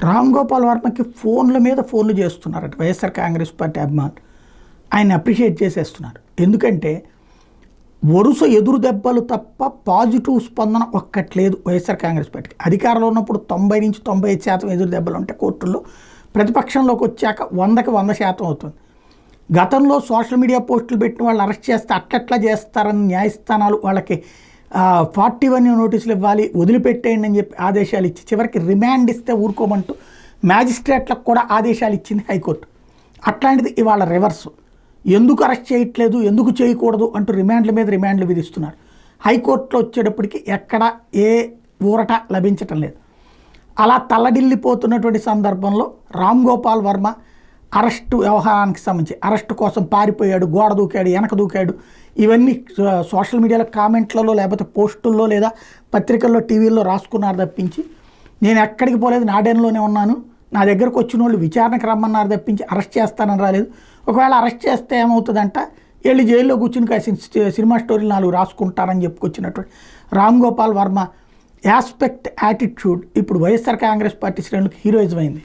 రామ్ గోపాల్ వర్మకి ఫోన్ల మీద ఫోన్లు చేస్తున్నారట వైఎస్ఆర్ కాంగ్రెస్ పార్టీ అభిమానులు. ఆయన అప్రిషియేట్ చేసేస్తున్నారు. ఎందుకంటే వరుస ఎదురు దెబ్బలు తప్ప పాజిటివ్ స్పందన ఒక్కట్లేదు వైఎస్ఆర్ కాంగ్రెస్ పార్టీకి. అధికారంలో ఉన్నప్పుడు 90 నుంచి 95% ఎదురు దెబ్బలు ఉంటాయి కోర్టుల్లో. ప్రతిపక్షంలోకి వచ్చాక 100కి 100% అవుతుంది. గతంలో సోషల్ మీడియా పోస్టులు పెట్టిన వాళ్ళు అరెస్ట్ చేస్తే అట్లట్లా చేస్తారని న్యాయస్థానాలు వాళ్ళకి 41 నోటీసులు ఇవ్వాలి, వదిలిపెట్టేయండి అని చెప్పి ఆదేశాలు ఇచ్చి చివరికి రిమాండ్ ఇస్తే ఊరుకోమంటూ మ్యాజిస్ట్రేట్లకు కూడా ఆదేశాలు ఇచ్చింది హైకోర్టు. అట్లాంటిది ఇవాళ రివర్సు. ఎందుకు అరెస్ట్ చేయట్లేదు, ఎందుకు చేయకూడదు అంటూ రిమాండ్ల మీద రిమాండ్లు విధిస్తున్నారు. హైకోర్టులో వచ్చేటప్పటికి ఎక్కడ ఏ ఊరట లభించటం లేదు. అలా తల్లడిల్లిపోతున్నటువంటి సందర్భంలో రామ్ గోపాల్ వర్మ అరెస్టు వ్యవహారానికి సంబంధించి అరెస్టు కోసం పారిపోయాడు, గోడ దూకాడు, వెనక దూకాడు, ఇవన్నీ సోషల్ మీడియాలో కామెంట్లలో లేకపోతే పోస్టుల్లో లేదా పత్రికల్లో టీవీల్లో రాసుకున్నారు తప్పించి నేను ఎక్కడికి పోలేదు, నాడెన్లోనే ఉన్నాను, నా దగ్గరకు వచ్చిన వాళ్ళు విచారణకు రమ్మన్నారు తప్పించి అరెస్ట్ చేస్తానని రాలేదు. ఒకవేళ అరెస్ట్ చేస్తే ఏమవుతుందంట, వెళ్ళి జైల్లో కూర్చుని కాసిన సినిమా స్టోరీలు 4 రాసుకుంటారని చెప్పుకొచ్చినటువంటి రామ్ గోపాల్ వర్మ యాస్పెక్ట్ యాటిట్యూడ్ ఇప్పుడు వైఎస్ఆర్ కాంగ్రెస్ పార్టీ శ్రేణులకు హీరోయిజం అయింది.